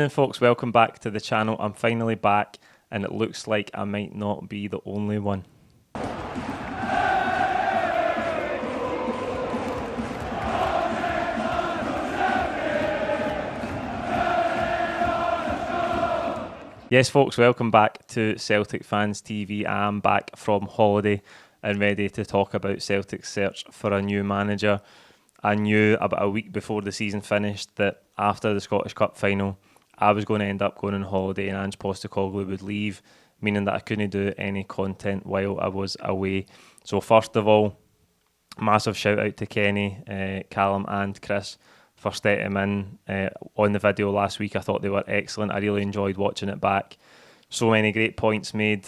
And folks, welcome back to the channel. I'm finally back and it looks like I might not be the only one. Yes folks, welcome back to Celtic Fans TV. I'm back from holiday and ready to talk about Celtic's search for a new manager. I knew about a week before the season finished that after the Scottish Cup final I was going to end up going on holiday and Ange Postecoglou would leave, meaning that I couldn't do any content while I was away. So first of all, massive shout out to Kenny, Callum and Chris for stepping in on the video last week. I thought they were excellent. I really enjoyed watching it back. So many great points made.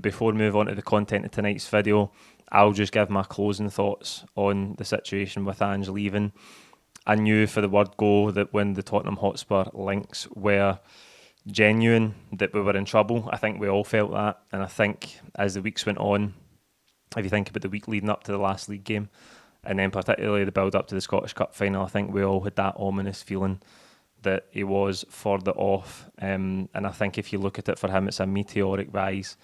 Before we move on to the content of tonight's video, I'll just give my closing thoughts on the situation with Ange leaving. I knew for the word go that when the Tottenham Hotspur links were genuine, that we were in trouble. I think we all felt that. And I think as the weeks went on, if you think about the week leading up to the last league game, and then particularly the build-up to the Scottish Cup final, I think we all had that ominous feeling that he was further off. And I think if you look at it for him, it's a meteoric rise.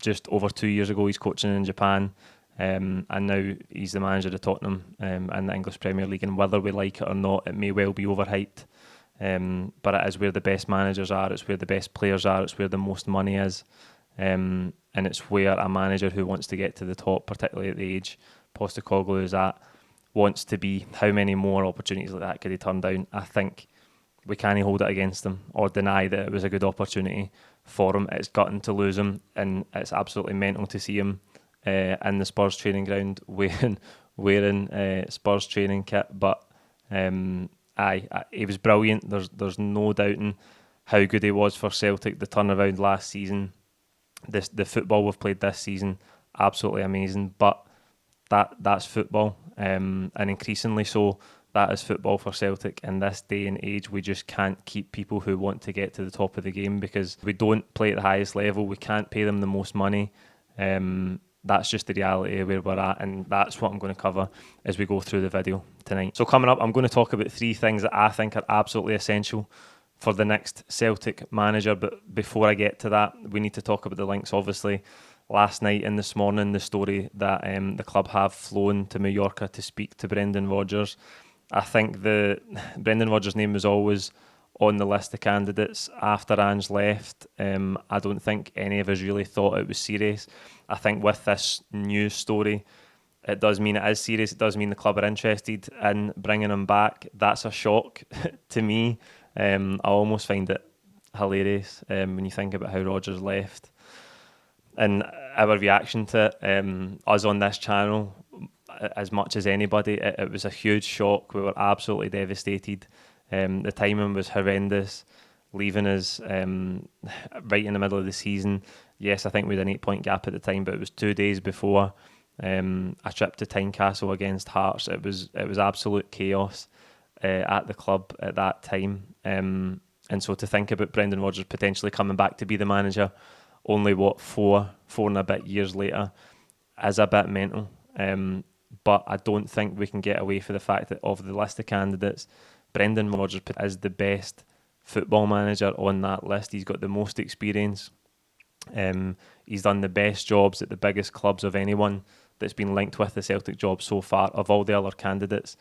Just over 2 years ago, he's coaching in Japan, and now he's the manager of Tottenham and the English Premier League. And whether we like it or not, it may well be overhyped. But it is where the best managers are, it's where the best players are, it's where the most money is. And it's where a manager who wants to get to the top, particularly at the age Postecoglou is at, wants to be. How many more opportunities like that could he turn down? I think we can't hold it against him or deny that it was a good opportunity for him. It's gutting to lose him, and it's absolutely mental to see him in the Spurs training ground wearing Spurs training kit. But he was brilliant. There's no doubting how good he was for Celtic. The turnaround last season, the football we've played this season, absolutely amazing. But that's football, and increasingly so, that is football for Celtic. In this day and age, we just can't keep people who want to get to the top of the game because we don't play at the highest level. We can't pay them the most money. That's just the reality of where we're at, and that's what I'm going to cover as we go through the video tonight. So coming up, I'm going to talk about 3 things that I think are absolutely essential for the next Celtic manager. But before I get to that, we need to talk about the links, obviously. Last night and this morning, the story that the club have flown to Mallorca to speak to Brendan Rodgers. I think the Brendan Rodgers' name was always on the list of candidates after Ange left. I don't think any of us really thought it was serious. I think with this news story, it does mean it is serious. It does mean the club are interested in bringing him back. That's a shock to me. I almost find it hilarious when you think about how Rodgers left. And our reaction to it, us on this channel, as much as anybody, it was a huge shock. We were absolutely devastated. The timing was horrendous, leaving us right in the middle of the season. Yes, I think we had an 8-point gap at the time, but it was 2 days before a trip to Tynecastle against Hearts. It was absolute chaos at the club at that time. And so to think about Brendan Rodgers potentially coming back to be the manager only, four and a bit years later, is a bit mental. But I don't think we can get away from the fact that of the list of candidates, Brendan Rodgers is the best football manager on that list. He's got the most experience. He's done the best jobs at the biggest clubs of anyone that's been linked with the Celtic job so far. Of all the other candidates,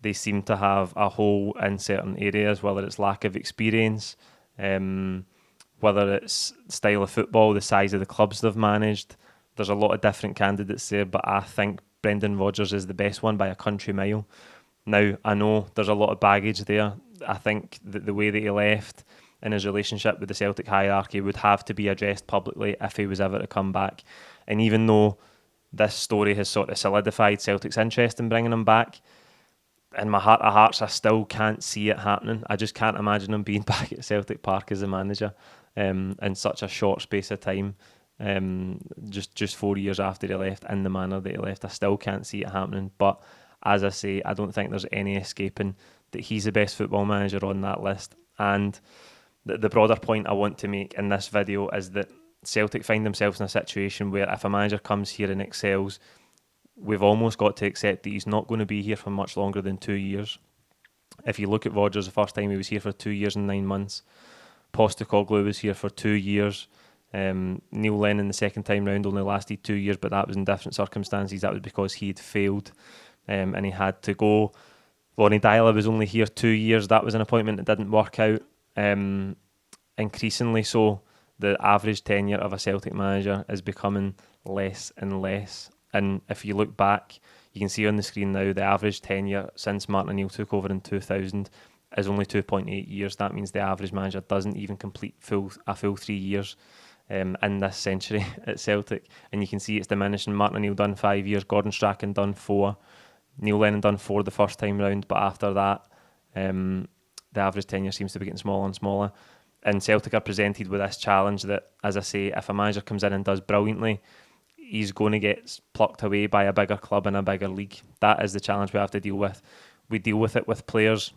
they seem to have a hole in certain areas, whether it's lack of experience, whether it's style of football, the size of the clubs they've managed. There's a lot of different candidates there, but I think Brendan Rodgers is the best one by a country mile. Now, I know there's a lot of baggage there. I think that the way that he left in his relationship with the Celtic hierarchy would have to be addressed publicly if he was ever to come back. And even though this story has sort of solidified Celtic's interest in bringing him back, in my heart of hearts, I still can't see it happening. I just can't imagine him being back at Celtic Park as a manager in such a short space of time. Just 4 years after he left, in the manner that he left, I still can't see it happening. But as I say, I don't think there's any escaping that he's the best football manager on that list. And the broader point I want to make in this video is that Celtic find themselves in a situation where if a manager comes here and excels, we've almost got to accept that he's not going to be here for much longer than 2 years. If you look at Rodgers, the first time he was here for 2 years and 9 months. Postecoglou was here for 2 years. Neil Lennon the second time round only lasted 2 years, but that was in different circumstances. That was because he had failed and he had to go. Ronnie Dyler was only here 2 years. That was an appointment that didn't work out. Increasingly so, the average tenure of a Celtic manager is becoming less and less. And if you look back, you can see on the screen now the average tenure since Martin O'Neill took over in 2000 is only 2.8 years. That means the average manager doesn't even complete a full 3 years in this century at Celtic. And you can see it's diminishing. Martin O'Neill done 5 years, Gordon Strachan done 4, Neil Lennon done 4 the first time round, but after that the average tenure seems to be getting smaller and smaller. And Celtic are presented with this challenge that, as I say, if a manager comes in and does brilliantly, he's going to get plucked away by a bigger club in a bigger league. That is the challenge we have to deal with. We deal with it with players.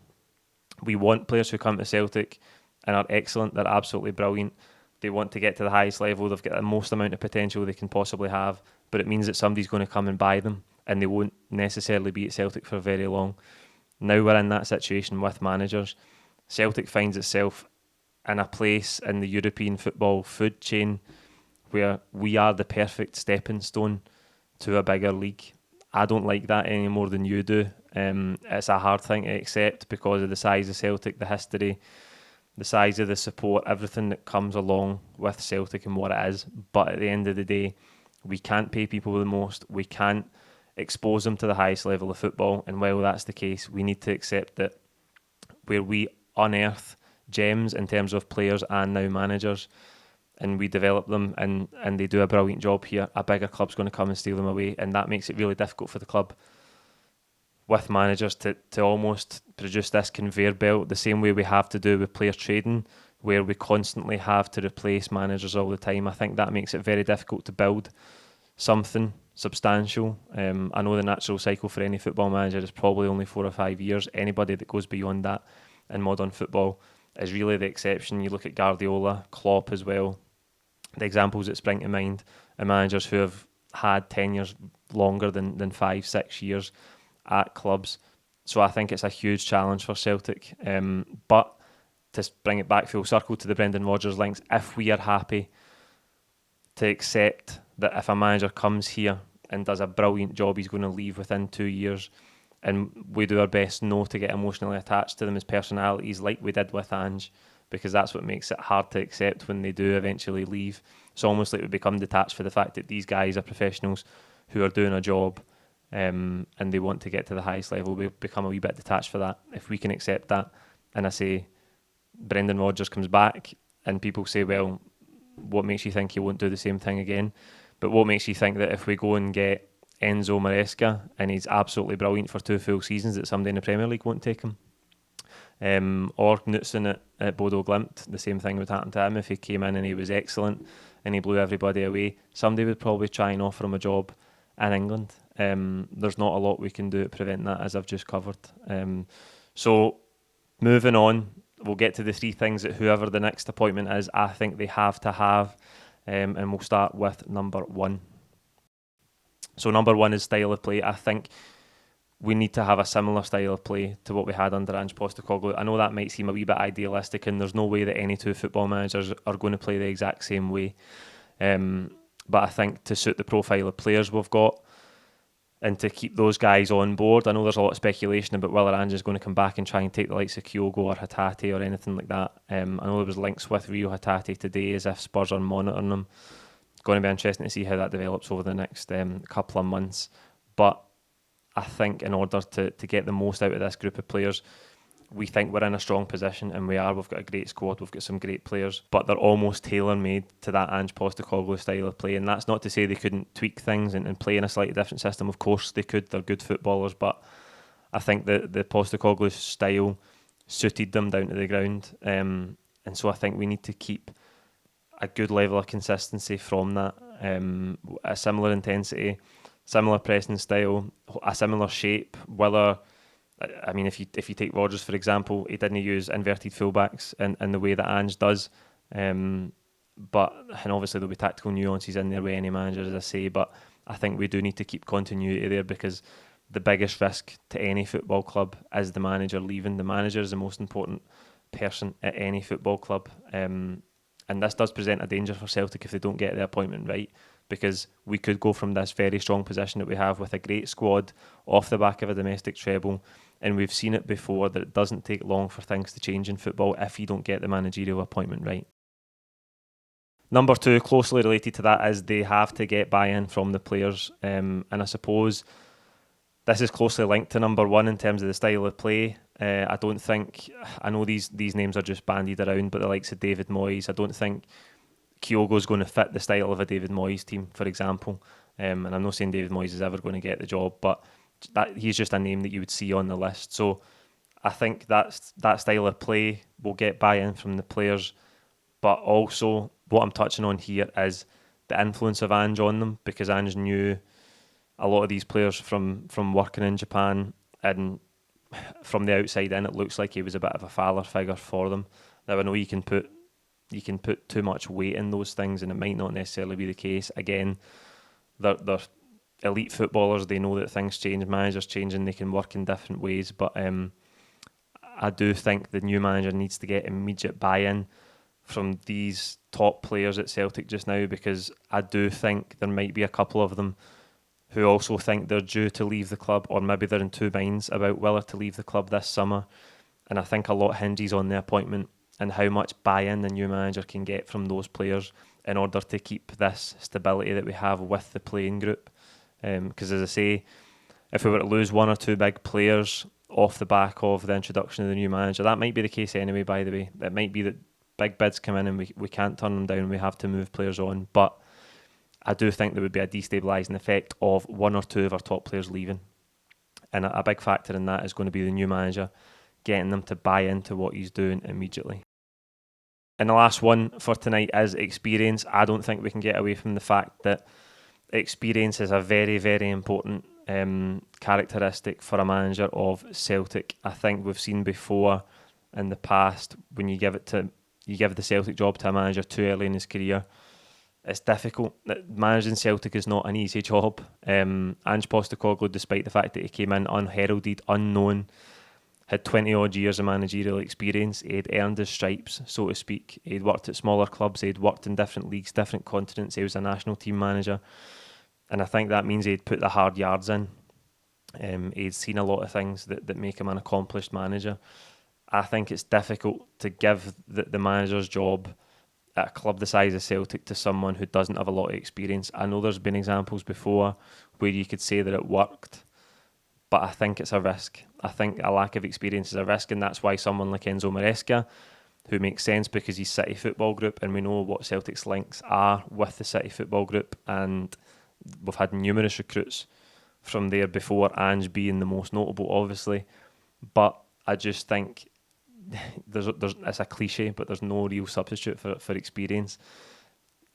We want players who come to Celtic and are excellent. They're absolutely brilliant. They want to get to the highest level. They've got the most amount of potential they can possibly have. But it means that somebody's going to come and buy them, and they won't necessarily be at Celtic for very long. Now we're in that situation with managers. Celtic finds itself in a place in the European football food chain where we are the perfect stepping stone to a bigger league. I don't like that any more than you do. It's a hard thing to accept because of the size of Celtic, the history, the size of the support, everything that comes along with Celtic and what it is. But at the end of the day, we can't pay people the most. We can't expose them to the highest level of football. And while that's the case, we need to accept that where we unearth gems in terms of players and now managers, and we develop them and they do a brilliant job here, a bigger club's going to come and steal them away, and that makes it really difficult for the club with managers to almost produce this conveyor belt the same way we have to do with player trading, where we constantly have to replace managers all the time. I think that makes it very difficult to build something substantial. I know the natural cycle for any football manager is probably only 4 or 5 years. Anybody that goes beyond that in modern football is really the exception. You look at Guardiola, Klopp as well. The examples that spring to mind are managers who have had tenures longer than 5-6 years at clubs. So I think it's a huge challenge for Celtic. But to bring it back full circle to the Brendan Rodgers links, if we are happy to accept that if a manager comes here and does a brilliant job, he's going to leave within 2 years, and we do our best not to get emotionally attached to them as personalities like we did with Ange, because that's what makes it hard to accept when they do eventually leave. It's almost like we become detached for the fact that these guys are professionals who are doing a job and they want to get to the highest level. We become a wee bit detached for that. If we can accept that, and I say Brendan Rodgers comes back and people say, well, what makes you think he won't do the same thing again? But what makes you think that if we go and get Enzo Maresca and he's absolutely brilliant for 2 full seasons, that somebody in the Premier League won't take him? Or Knutson at Bodo Glimt, the same thing would happen to him. If he came in and he was excellent and he blew everybody away, somebody would probably try and offer him a job in England. There's not a lot we can do to prevent that, as I've just covered. So moving on, we'll get to the 3 things that whoever the next appointment is, I think they have to have, and we'll start with number 1. So number 1 is style of play. I think we need to have a similar style of play to what we had under Ange Postecoglou. I know that might seem a wee bit idealistic, and there's no way that any 2 football managers are going to play the exact same way. But I think to suit the profile of players we've got, and to keep those guys on board, I know there's a lot of speculation about whether Ange is going to come back and try and take the likes of Kyogo or Hatate or anything like that. I know there was links with Rio Hatate today as if Spurs are monitoring him. It's going to be interesting to see how that develops over the next couple of months. But I think in order to get the most out of this group of players, we think we're in a strong position, and we are. We've got a great squad, we've got some great players, but they're almost tailor-made to that Ange Postecoglou style of play. And that's not to say they couldn't tweak things and play in a slightly different system. Of course they could, they're good footballers, but I think that the Postecoglou style suited them down to the ground. And so I think we need to keep a good level of consistency from that. A similar intensity, similar pressing style, a similar shape. Whether, I mean, if you take Rodgers for example, he didn't use inverted fullbacks in the way that Ange does. And obviously there'll be tactical nuances in there with any manager, as I say. But I think we do need to keep continuity there, because the biggest risk to any football club is the manager leaving. The manager is the most important person at any football club. And this does present a danger for Celtic if they don't get the appointment right, because we could go from this very strong position that we have with a great squad off the back of a domestic treble, and we've seen it before that it doesn't take long for things to change in football if you don't get the managerial appointment right. Number two, closely related to that, is they have to get buy-in from the players, and I suppose this is closely linked to number one in terms of the style of play. I know these names are just bandied around, but the likes of David Moyes, I don't think Kyogo's going to fit the style of a David Moyes team, for example. And I'm not saying David Moyes is ever going to get the job, but he's just a name that you would see on the list. So I think that style of play will get buy-in from the players, but also what I'm touching on here is the influence of Ange on them, because Ange knew a lot of these players from working in Japan, and from the outside in, it looks like he was a bit of a father figure for them. Now, I know you can put too much weight in those things, and it might not necessarily be the case. Again, they're elite footballers. They know that things change, managers change, and they can work in different ways. But I do think the new manager needs to get immediate buy-in from these top players at Celtic just now, because I do think there might be a couple of them who also think they're due to leave the club, or maybe they're in two minds about whether to leave the club this summer. And I think a lot hinges on the appointment and how much buy-in the new manager can get from those players in order to keep this stability that we have with the playing group. Because as I say, if we were to lose one or two big players off the back of the introduction of the new manager, that might be the case anyway, by the way. It might be that big bids come in and we can't turn them down, we have to move players on. But I do think there would be a destabilising effect of one or two of our top players leaving. And a big factor in that is going to be the new manager getting them to buy into what he's doing immediately. And the last one for tonight is experience. I don't think we can get away from the fact that experience is a very, very important characteristic for a manager of Celtic. I think we've seen before in the past, when you give the Celtic job to a manager too early in his career, it's difficult. Managing Celtic is not an easy job. Ange Postecoglou, despite the fact that he came in unheralded, unknown, had 20 odd years of managerial experience. He had earned his stripes, so to speak. He'd worked at smaller clubs, he'd worked in different leagues, different continents. He was a national team manager, and I think that means he'd put the hard yards in. He'd seen a lot of things that make him an accomplished manager. I think it's difficult to give the manager's job at a club the size of Celtic to someone who doesn't have a lot of experience. I know there's been examples before where you could say that it worked, but I think it's a risk. I think a lack of experience is a risk, and that's why someone like Enzo Maresca, who makes sense because he's City Football Group, and we know what Celtic's links are with the City Football Group, and we've had numerous recruits from there before, Ange being the most notable, obviously. But I just think there's it's a cliche, but there's no real substitute for experience.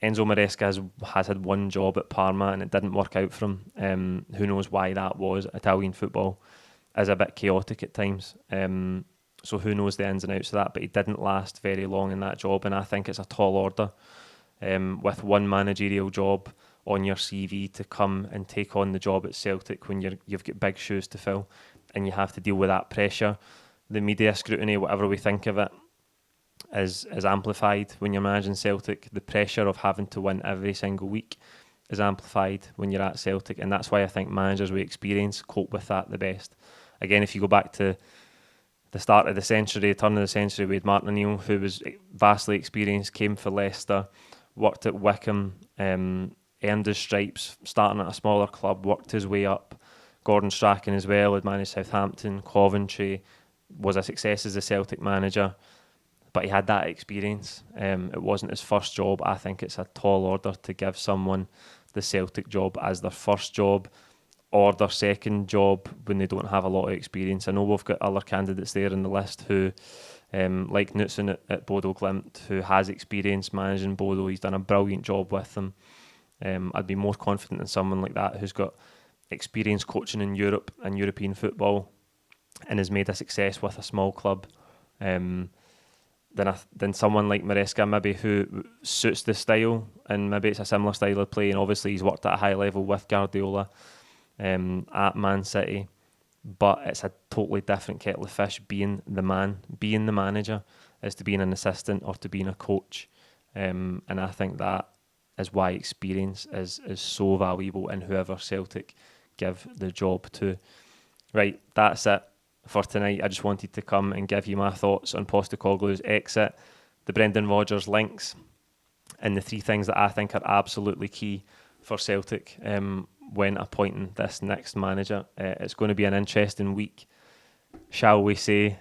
Enzo Maresca has had one job at Parma and it didn't work out for him. Who knows why that was? Italian football is a bit chaotic at times. So who knows the ins and outs of that, but he didn't last very long in that job, and I think it's a tall order with one managerial job on your CV to come and take on the job at Celtic when you've got big shoes to fill and you have to deal with that pressure. The media scrutiny, whatever we think of it, is amplified when you're managing Celtic. The pressure of having to win every single week is amplified when you're at Celtic, and that's why I think managers with experience cope with that the best. Again, if you go back to the start of the century, turn of the century, we had Martin O'Neill, who was vastly experienced, came for Leicester, worked at Wickham, earned his stripes, starting at a smaller club, worked his way up. Gordon Strachan as well, had managed Southampton, Coventry, was a success as a Celtic manager, but he had that experience. It wasn't his first job. I think it's a tall order to give someone the Celtic job as their first job or their second job when they don't have a lot of experience. I know we've got other candidates there in the list who, like Knutson at Bodo Glimt, who has experience managing Bodo. He's done a brilliant job with them. I'd be more confident in someone like that who's got experience coaching in Europe and European football and has made a success with a small club, than someone like Maresca, maybe, who suits the style, and maybe it's a similar style of play, and obviously he's worked at a high level with Guardiola, at Man City, but it's a totally different kettle of fish being the manager, as to being an assistant or to being a coach. And I think that is why experience is so valuable in whoever Celtic give the job to. Right, that's it for tonight. I just wanted to come and give you my thoughts on Postecoglou's exit, the Brendan Rodgers links, and the three things that I think are absolutely key for Celtic when appointing this next manager. It's going to be an interesting week, shall we say,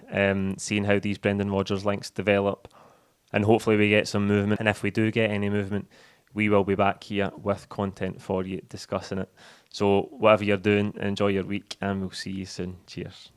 seeing how these Brendan Rodgers links develop, and hopefully we get some movement. And if we do get any movement, we will be back here with content for you discussing it. So whatever you're doing, enjoy your week and we'll see you soon. Cheers.